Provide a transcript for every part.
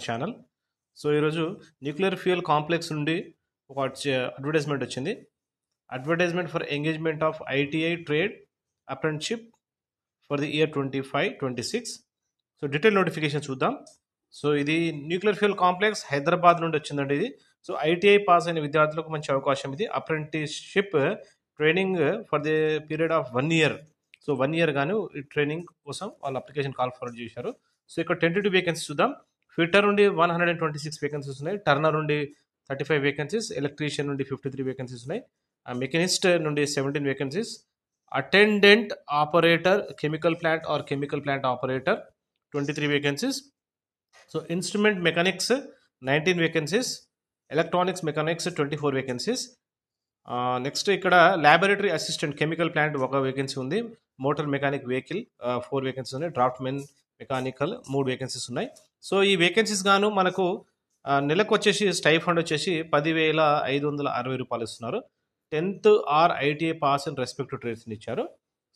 Channel. So, ఈరోజు nuclear fuel complex నుండి ఒక అడ్వర్టైజ్మెంట్ వచ్చింది. Advertisement for engagement of ITI trade apprenticeship for the year 25, 26. So, detail notification చూద్దాం. So, ఇది nuclear fuel complex Hyderabad నుండి వచ్చిందండి ఇది. సో, ఐటీఐ పాస్ అయిన విద్యార్థులకు మంచి అవకాశం ఇది. Apprenticeship training for the period of 1 year. So, 1 year గాను ఈ ట్రైనింగ్ కోసం వాళ్ళు అప్లికేషన్ కాల్ ఫార్వర్డ్ చేశారు. సో, ఇక్కడ 22 వేకెన్సీస్ చూద్దాం. ఫిట్టర్ నుండి 126 వేకెన్సీస్ ఉన్నాయి. టర్నర్ నుండి 35 వేకెన్సీస్, ఎలక్ట్రీషియన్ నుండి 53 వేకెన్సీస్ ఉన్నాయి. మెకానిస్ట్ నుండి 17 vacancies, attendant operator chemical plant are chemical plant operator 23 vacancies. So, instrument mechanics 19 vacancies, electronics mechanics 24 vacancies. Next ఇక్కడ ల్యాబొరేటరీ అసిస్టెంట్ కెమికల్ ప్లాంట్ ఒక వేకెన్సీ ఉంది. మోటార్ మెకానిక్ వెహికల్ 4 వేకెన్సీస్ ఉన్నాయి. Draft men mechanical 3 vacancies ఉన్నాయి. So, ఈ vacancies గాను మనకు నెలకు వచ్చేసి స్టైఫండ్ వచ్చేసి 10,560 రూపాయలు ఇస్తున్నారు. 10th or ITI pass in respective trades ఇచ్చారు.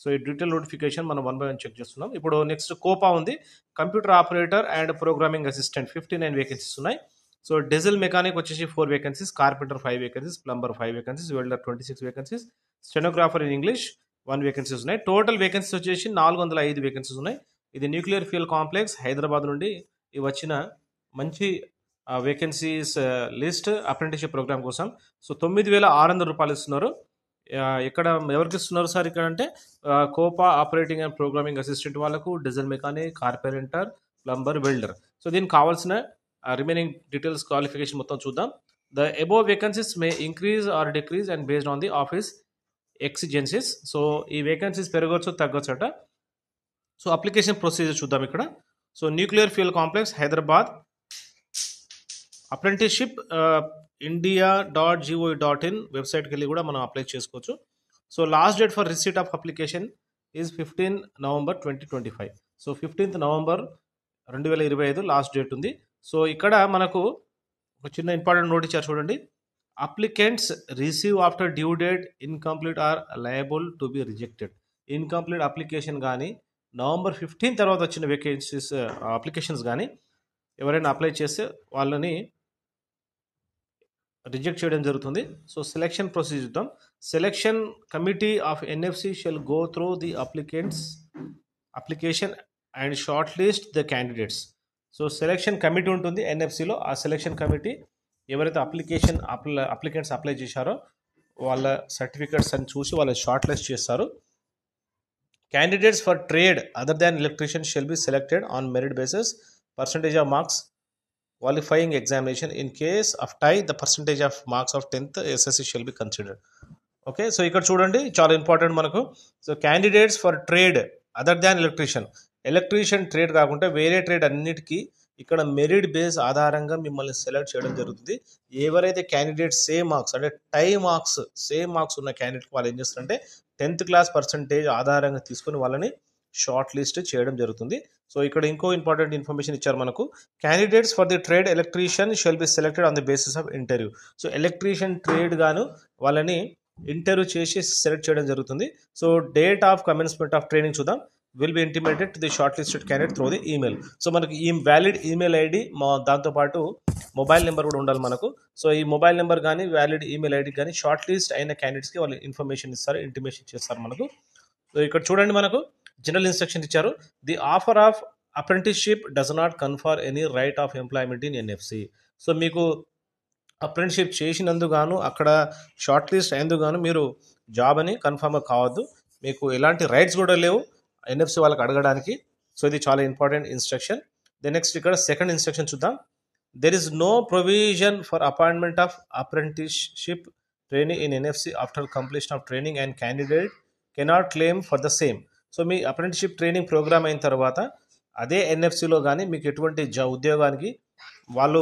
సో, ఈ డీటెయిల్ నోటిఫికేషన్ మనం 1 by 1 చెక్ చేస్తున్నాం. ఇప్పుడు నెక్స్ట్ కోపా ఉంది. Computer operator and programming assistant 59 vacancies ఉన్నాయి. సో, డీజిల్ మెకానిక్ వచ్చేసి 4 vacancies, carpenter 5 vacancies, plumber 5 vacancies, welder 26 vacancies, stenographer in English 1 vacancies ఉన్నాయి. Total vacancies వచ్చేసి 405 వేకెన్సీస్ ఉన్నాయి. ఇది న్యూక్లియర్ ఫ్యూయల్ కాంప్లెక్స్ హైదరాబాద్ నుండి ఈ వచ్చిన మంచి వేకెన్సీస్ లిస్ట్ అప్రెంటిస్‌షిప్ ప్రోగ్రామ్ కోసం. సో, 9,600 రూపాయలు ఇస్తున్నారు. ఇక్కడ ఎవరికి ఇస్తున్నారు సార్ ఇక్కడ అంటే COPA operating and programming assistant వాళ్ళకు, diesel mechanic, carpenter, plumber, welder. So, దీనికి కావాల్సిన రిమైనింగ్ డీటెయిల్స్ క్వాలిఫికేషన్ మొత్తం చూద్దాం. The above vacancies may increase or decrease and based on the office exigencies. So, ఈ వేకెన్సీస్ పెరగవచ్చు తగ్గొచ్చట. సో, అప్లికేషన్ ప్రొసీజర్ చూద్దాం ఇక్కడ. So, nuclear fuel complex Hyderabad apprenticeship india.gov.in వెబ్సైట్కి వెళ్ళి కూడా మనం అప్లై చేసుకోవచ్చు. So, last date for receipt of application is 15 November 2025. So, 15th November 2025 last date ఉంది. సో, ఇక్కడ మనకు ఒక చిన్న ఇంపార్టెంట్ నోట్ ఇచ్చారు చూడండి. Applicants receive after due date incomplete are liable to be rejected. Incomplete application కానీ November 15 తర్వాత వచ్చిన వేకెన్సీస్ అప్లికేషన్స్ కానీ ఎవరైనా అప్లై చేస్తే వాళ్ళని రిజెక్ట్ చేయడం జరుగుతుంది. సో, సెలెక్షన్ ప్రొసీజర్ చూద్దాం. Selection committee of NFC shall go through the application and short list the candidates. So, selection committee ఉంటుంది ఎన్ఎఫ్సిలో. ఆ సెలెక్షన్ కమిటీ ఎవరైతే అప్లికెంట్స్ అప్లై చేశారో వాళ్ళ సర్టిఫికెట్స్ అని చూసి వాళ్ళ షార్ట్ లిస్ట్ చేస్తారు. Candidates for trade other than electrician shall be selected on merit basis, percentage of marks, qualifying examination. In case of tie, the percentage of marks of 10th SSC shall be considered. Okay. So, ఇక్కడ చూడండి చాలా important మనకు. So, candidates for trade other than electrician trade కాకుండా వేరే trade అన్నిటికీ ఇక్కడ merit base ఆధారంగా మిమ్మల్ని సెలెక్ట్ చేయడం జరుగుతుంది. ఎవరైతే క్యాండిడేట్స్ సేమ్ మార్క్స్ అంటే సేమ్ మార్క్స్ ఉన్న క్యాండిడేట్ వాళ్ళు ఏం చేస్తారంటే 10th క్లాస్ పర్సంటేజ్ ఆధారంగా తీసుకొని వాళ్ళని షార్ట్ లిస్ట్ చేయడం జరుగుతుంది. సో, ఇక్కడ ఇంకో ఇంపార్టెంట్ ఇన్ఫర్మేషన్ ఇచ్చారు మనకు. Candidates for the trade electrician shall be selected on the basis of interview. So, electrician trade గాను వాళ్ళని ఇంటర్వ్యూ చేసి సెలెక్ట్ చేయడం జరుగుతుంది. So, date of commencement of training చూద్దాం. Will be intimated to the shortlisted candidate through the email. So, మనకి ఈ valid email ID దాంతోపాటు mobile number కూడా ఉండాలి మనకు. సో, ఈ మొబైల్ నెంబర్ కానీ వ్యాలిడ్ ఈమెయిల్ ఐడి కానీ షార్ట్ లిస్ట్ అయిన క్యాండిడేట్స్కి వాళ్ళు ఇన్ఫర్మేషన్ ఇస్తారు, ఇంటిమేషన్ చేస్తారు మనకు. సో, ఇక్కడ చూడండి మనకు జనరల్ ఇన్స్ట్రక్షన్ ఇచ్చారు. The offer of apprenticeship does not confer any right of employment in NFC. So, మీకు అప్రెంటిస్‌షిప్ చేసినందుకు గాను అక్కడ షార్ట్ లిస్ట్ అయినందుకు గాను మీరు జాబ్ అని కన్ఫర్మ్ కావద్దు. మీకు ఎలాంటి రైట్స్ కూడా లేవు ఎన్ఎఫ్సి వాళ్ళకి అడగడానికి. సో, ఇది చాలా ఇంపార్టెంట్ ఇన్స్ట్రక్షన్. ది నెక్స్ట్ ఇక్కడ సెకండ్ ఇన్స్ట్రక్షన్ చూద్దాం. There is no provision for appointment of apprenticeship training in NFC after completion of training and candidate cannot claim for the same. So, మీ apprenticeship training program అయిన తర్వాత అదే ఎన్ఎఫ్సిలో కానీ మీకు ఎటువంటి ఉద్యోగానికి వాళ్ళు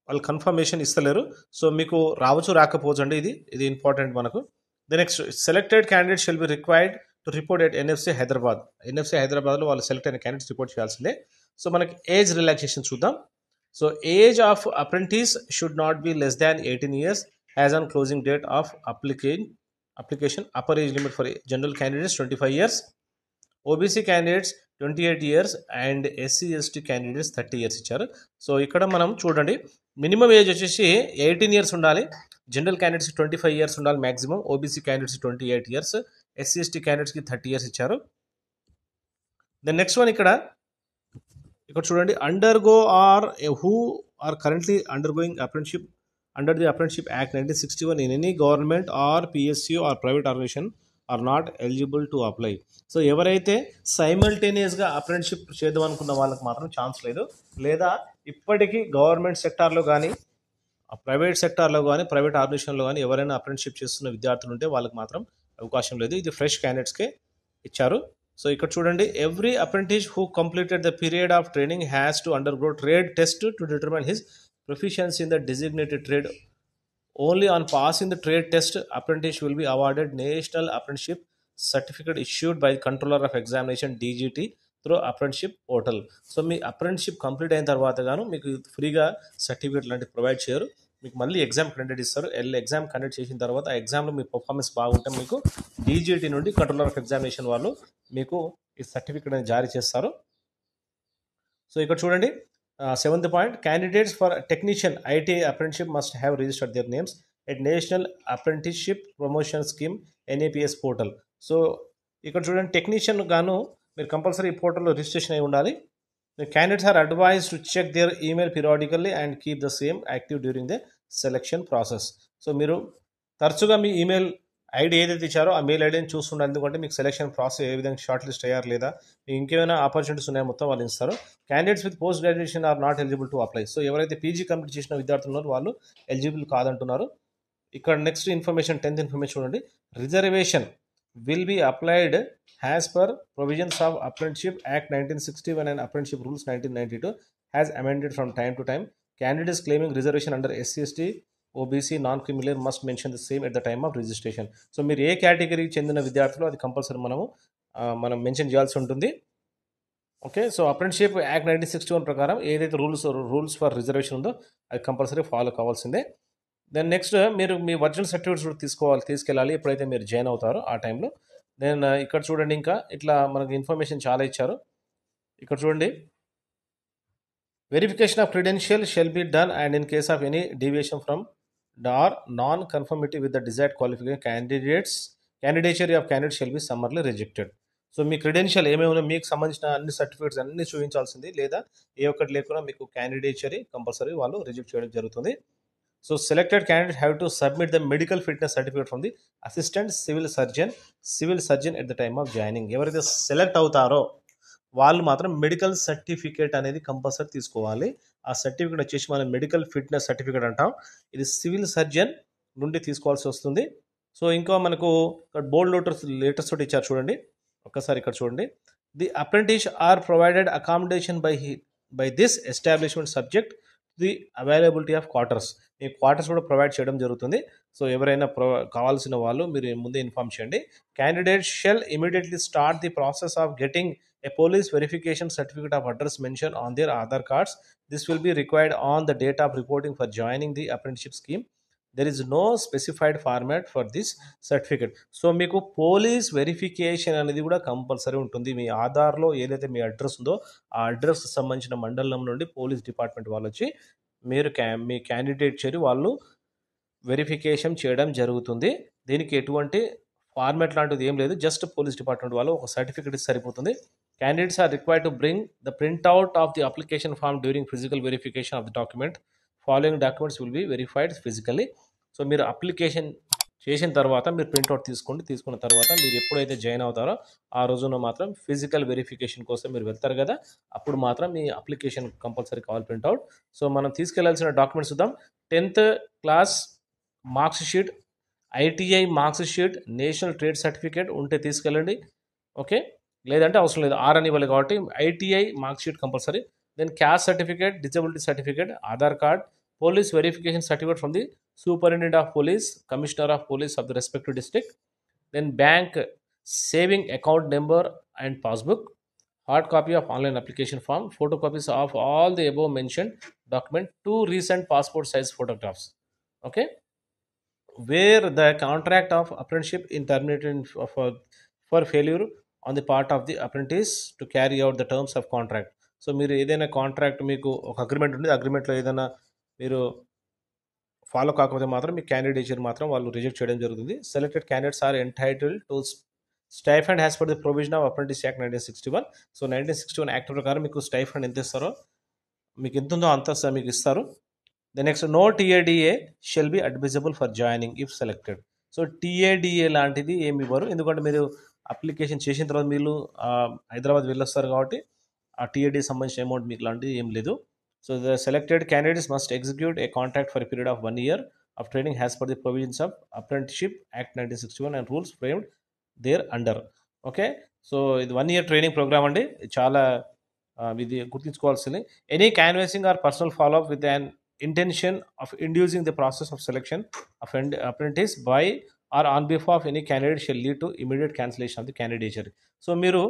కన్ఫర్మేషన్ ఇస్తలేరు. సో, మీకు రావచ్చు రాకపోవచ్చు అండి. ఇది ఇంపార్టెంట్ మనకు. The next selected candidate shall be required to report at NFC Hyderabad. NFC హైదరాబాద్లో వాళ్ళు సెలెక్ట్ అయిన క్యాండిడేట్స్ రిపోర్ట్ చేయాల్సిందే. సో, మనకి ఏజ్ రిలాక్సేషన్ చూద్దాం. So, age of apprentice should not be less than 18 years as on closing date of application. Upper age limit for general candidates 25 years. OBC candidates 28 years and SC ST candidates 30 years ఇచ్చారు. So ఇక్కడ మనం చూడండి, minimum age వచ్చేసి 18 years ఉండాలి. General candidates 25 years ఉండాలి maximum. OBC candidates 28 years, SC ST క్యాండిడేట్స్కి 30 years ఇచ్చారు. Then next one ఇక్కడ చూడండి, undergo or who are currently undergoing apprenticeship under the apprenticeship act 1961 in any government or PSU or private organisation are not eligible to apply. So ఎవరైతే సైమల్టేనియస్గా apprenticeship చేద్దాం అనుకున్న వాళ్ళకి మాత్రం ఛాన్స్ లేదు, లేదా ఇప్పటికీ గవర్నమెంట్ సెక్టార్లో కానీ ప్రైవేట్ సెక్టార్లో కానీ ప్రైవేట్ ఆర్గనైజేషన్లో కానీ ఎవరైనా అప్రెంటిషిప్ చేస్తున్న విద్యార్థులు ఉంటే వాళ్ళకి మాత్రం అవకాశం లేదు. ఇది ఫ్రెష్ క్యాండిడేట్స్కే ఇచ్చారు. సో ఇక్కడ చూడండి, every apprentice who completed the period of training has to undergo trade test to determine his proficiency in the designated trade. Only on passing the trade test, apprentice will be awarded National Apprenticeship Certificate issued by the Controller of Examination DGT through apprenticeship portal. So మీ apprenticeship complete అయిన తర్వాత గాను మీకు ఫ్రీగా certificate లాంటివి provide చేయరు. మీకు మళ్ళీ ఎగ్జామ్ కండక్ట్ ఇస్తారు. ఎగ్జామ్ కండక్ట్ చేసిన తర్వాత ఆ ఎగ్జామ్లో మీ పర్ఫార్మెన్స్ బాగుంటే మీకు డీజీటీ నుండి కంట్రోలర్ ఆఫ్ ఎగ్జామినేషన్ వాళ్ళు మీకు ఈ సర్టిఫికేట్ అనేది జారీ చేస్తారు. సో ఇక్కడ చూడండి, seventh point, candidates for technician ITI apprenticeship must have registered their names at national apprenticeship promotion scheme NAPS portal. So ఇక్కడ చూడండి, టెక్నీషియన్ గాను మీరు కంపల్సరీ ఈ పోర్టల్లో రిజిస్ట్రేషన్ అయి ఉండాలి. Candidates are advised to check their email periodically and keep the same active during the selection process. So మీరు తరచుగా మీ ఈమెయిల్ ఐడి ఏదైతే ఇచ్చారో ఆ మెయిల్ ఐడిని చూస్తుండాలి. ఎందుకంటే మీకు సెలెక్షన్ ప్రాసెస్ ఏ విధంగా షార్ట్ లిస్ట్ అయ్యారు లేదా మీకు ఇంకేమైనా ఆపర్చునిటీస్ ఉన్నాయో మొత్తం వాళ్ళు ఇస్తారు. Candidates with post graduation are not eligible to apply. So ఎవరైతే పీజీ కంప్లీట్ చేసిన విద్యార్థులు ఉన్నారో వాళ్ళు ఎలిజిబుల్ కాదంటున్నారు. ఇక్కడ నెక్స్ట్ ఇన్ఫర్మేషన్ 10th ఇన్ఫర్మేషన్ చూడండి, reservation will be applied has per provisions of apprenticeship act 1961 and apprenticeship rules 1992 has amended from time to time. Candidates claiming reservation under SC ST OBC non criminal must mention the same at the time of registration. So మీరు ఏ కేటగిరీకి చెందిన విద్యార్థులు అది compulsory మనం mention చేయాల్సి ఉంటుంది. Okay, so apprenticeship act 1961 ప్రకారం ఏదైతే రూల్స్ ఫర్ రిజర్వేషన్ ఉందో అది కంపల్సరీ ఫాలో కావాల్సిందే. దెన్ నెక్స్ట్ మీరు మీ ఒరిజినల్ సర్టిఫికేట్స్ కూడా తీసుకెళ్ళాలి ఎప్పుడైతే మీరు జాయిన్ అవుతారో ఆ టైంలో. దెన్ ఇక్కడ చూడండి, ఇంకా ఇట్లా మనకి ఇన్ఫర్మేషన్ చాలా ఇచ్చారు. ఇక్కడ చూడండి, verification of credential shall be done and in case of any deviation from or non-conformity with the desired qualification candidature of candidate shall be summarily rejected. So me credential ఏమేమి మీకు సంబంధించిన అన్ని సర్టిఫికేట్స్ అన్ని చూపించాల్సింది, లేదా ఏ ఒక్కటి లేకుండా మీకు క్యాండిడేచరీ కంపల్సరీ వాళ్ళు రిజెక్ట్ చేయడం జరుగుతుంది. So selected candidate have to submit the medical fitness certificate from the assistant civil surgeon at the time of joining. ఎవరైతే సెలెక్ట్ అవుతారో వాళ్ళు మాత్రం మెడికల్ సర్టిఫికేట్ అనేది కంపల్సరీ తీసుకోవాలి. ఆ సర్టిఫికేట్ వచ్చేసి మనం మెడికల్ ఫిట్నెస్ సర్టిఫికేట్ అంటాం. ఇది సివిల్ సర్జన్ నుండి తీసుకోవాల్సి వస్తుంది. సో ఇంకా మనకు బోల్డ్ లెటర్స్ తోటి ఇచ్చారు చూడండి, ఒక్కసారి ఇక్కడ చూడండి. The apprentice are provided accommodation by this establishment subject the availability of quarters. ఈ క్వార్టర్స్ కూడా ప్రొవైడ్ చేయడం జరుగుతుంది. సో ఎవరైనా కావాల్సిన వాళ్ళు మీరు ముందే ఇన్ఫార్మ్ చేయండి. Candidate shall immediately start the process of getting a police verification certificate of address mentioned on their Aadhaar cards. This will be required on the date of reporting for joining the apprenticeship scheme. There is no specified format for this certificate. So మీకు police verification అనేది కూడా compulsory ఉంటుంది. మీ ఆధార్లో ఏదైతే మీ address ఉందో ఆ address సంబంధించిన మండలం నుండి పోలీస్ డిపార్ట్మెంట్ వాళ్ళు వచ్చి మీరు మీ క్యాండిడేట్ చేరి వాళ్ళు వెరిఫికేషన్ చేయడం జరుగుతుంది. దీనికి ఎటువంటి ఫార్మాట్ లాంటిది ఏం లేదు, జస్ట్ పోలీస్ డిపార్ట్మెంట్ వాళ్ళు ఒక సర్టిఫికేట్ సరిపోతుంది. Candidates are required to bring the printout of the application form during physical verification of the document. Following documents will be verified physically. So మీరు అప్లికేషన్ చేసిన తర్వాత మీరు ప్రింట్అవుట్ తీసుకున్న తర్వాత మీరు ఎప్పుడైతే జాయిన్ అవుతారో ఆ రోజున మాత్రం ఫిజికల్ వెరిఫికేషన్ కోసం మీరు వెళ్తారు కదా, అప్పుడు మాత్రం మీ అప్లికేషన్ కంపల్సరీ కావాలి ప్రింట్అవుట్. సో మనం తీసుకెళ్లాల్సిన డాక్యుమెంట్స్ చూద్దాం. 10th class marks sheet, ITI marks sheet, national trade certificate ఉంటే తీసుకెళ్ళండి. ఓకే, లేదంటే అవసరం లేదు, ఆర్ అని ఇవ్వాలి కాబట్టి ITI mark sheet compulsory. Then caste certificate, disability certificate, Aadhaar card, police verification certificate from the superintendent of police, commissioner of police of the respective district. Then bank saving account number and passbook, hard copy of online application form, photo copies of all the above mention document, 2 recent passport size photographs. Okay, where the contract of apprenticeship is terminated for failure on the part of the apprentice to carry out the terms of contract. So మీరు ఏదైనా contract మీకు ఒక agreement ఉంది, అగ్రిమెంట్లో ఏదైనా మీరు follow కాకపోతే మాత్రం మీ candidature మాత్రం వాళ్ళు రిజెక్ట్ చేయడం జరుగుతుంది. Selected candidates are entitled to stipend has per the provision of apprentice act 1961. సో 1961 యాక్ట్ ప్రకారం మీకు స్టైఫండ్ ఎంత ఇస్తారో, మీకు ఎంత ఉందో అంత మీకు ఇస్తారు. The next, no TADA shall be admissible for joining if selected. So TADA లాంటిది ఏమి ఇవ్వరు, ఎందుకంటే మీరు అప్లికేషన్ చేసిన తర్వాత మీరు హైదరాబాద్ వెళ్ళొస్తారు కాబట్టి ఆ టీఏడి సంబంధించిన అమౌంట్ మీకు లాంటిది ఏం లేదు. So the selected candidates must execute a contract for a period of 1 year of training has per the provisions of apprenticeship act 1961 and rules framed thereunder. Okay, so ఇది 1 year training program అండి. చాలా ఇది గుర్తుంచుకోవాల్సింది. Any canvassing or personal follow up with an intention of inducing the process of selection of an apprentice by or on behalf of any candidate shall lead to immediate cancellation of the candidature. So మీరు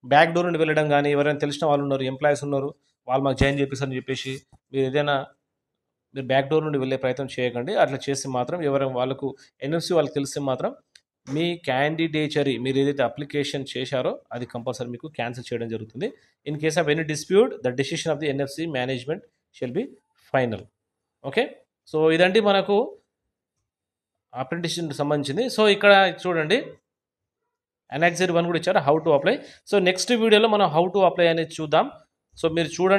back door నుండి వెళ్ళడం కానీ, ఎవరైనా తెలిసిన వాళ్ళు ఉన్నారు, employees ఉన్నారు, వాళ్ళు మాకు జాయిన్ చేపిస్తారని చెప్పేసి మీరు బ్యాక్ డోర్ నుండి వెళ్ళే ప్రయత్నం చేయకండి. అట్లా చేస్తే మాత్రం ఎవరైనా వాళ్ళకు ఎన్ఎఫ్సి వాళ్ళకి తెలిస్తే మాత్రం మీ క్యాండిడేచరీ మీరు ఏదైతే అప్లికేషన్ చేశారో అది కంపల్సరీ మీకు క్యాన్సిల్ చేయడం జరుగుతుంది. In case of any dispute the decision of the NFC management shall be final. Okay, so ఇదండి మనకు అప్రెంటిస్షిప్ సంబంధించింది. సో ఇక్కడ చూడండి Annex 1 కూడా ఇచ్చారు, how to apply. So next వీడియోలో మనం హౌ టు అప్లై అనేది చూద్దాం. సో మీరు చూడండి.